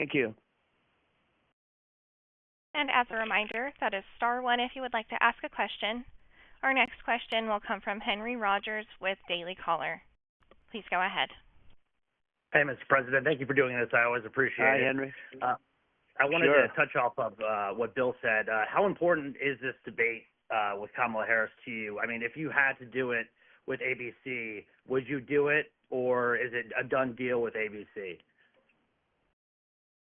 Thank you. And as a reminder, that is star one if you would like to ask a question. Our next question will come from Henry Rogers with Daily Caller. Please go ahead. Hey, Mr. President, thank you for doing this. I always appreciate it. Hi, Henry. I wanted to touch off of what Bill said. How important is this debate with Kamala Harris to you? I mean, if you had to do it with ABC, would you do it, or is it a done deal with ABC?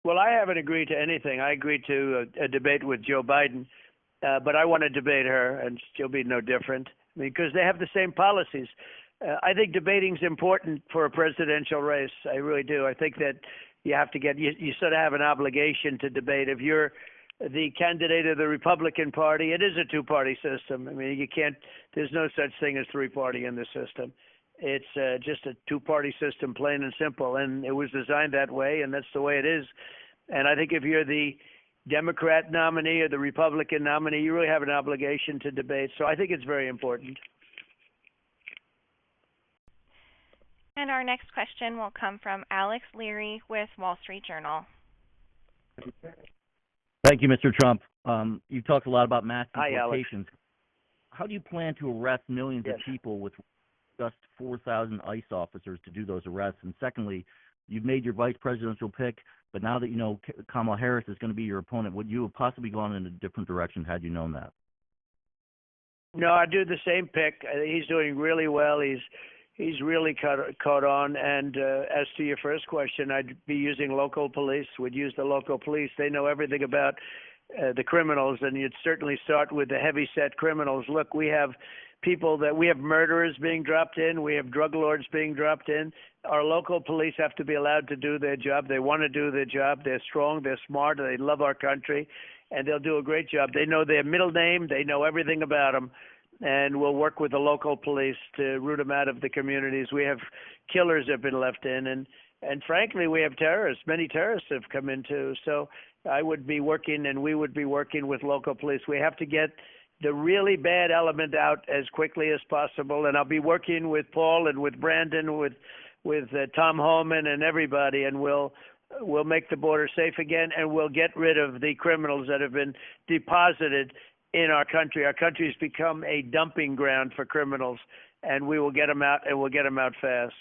Well, I haven't agreed to anything. I agreed to a debate with Joe Biden, but I want to debate her, and she'll be no different because they have the same policies. I think debating's important for a presidential race. I really do. I think that you have to you sort of have an obligation to debate. If you're the candidate of the Republican Party, it is a two-party system. I mean, there's no such thing as three-party in the system. It's just a two-party system, plain and simple, and it was designed that way, and that's the way it is. And I think if you're the Democrat nominee or the Republican nominee, you really have an obligation to debate. So I think it's very important. And our next question will come from Alex Leary with Wall Street Journal. Thank you, Mr. Trump. You've talked a lot about mass deportations. How do you plan to arrest millions of people with just 4,000 ICE officers to do those arrests? And secondly, you've made your vice presidential pick, but now that you know Kamala Harris is going to be your opponent, would you have possibly gone in a different direction had you known that? No, I'd do the same pick. He's doing really well. He's really caught on. And as to your first question, I'd be using local police. Would use the local police. They know everything about the criminals, and you'd certainly start with the heavy-set criminals. Look, we have we have murderers being dropped in. We have drug lords being dropped in. Our local police have to be allowed to do their job. They want to do their job. They're strong. They're smart. They love our country, and they'll do a great job. They know their middle name. They know everything about them. And we'll work with the local police to root them out of the communities. We have killers that have been left in, and frankly, we have terrorists. Many terrorists have come in too. So I would be working, and we would be working with local police. We have to get the really bad element out as quickly as possible, and I'll be working with Paul and with Brandon, with Tom Homan and everybody, and we'll make the border safe again, and we'll get rid of the criminals that have been deposited in our country. Our country's become a dumping ground for criminals, and we will get them out, and we'll get them out fast.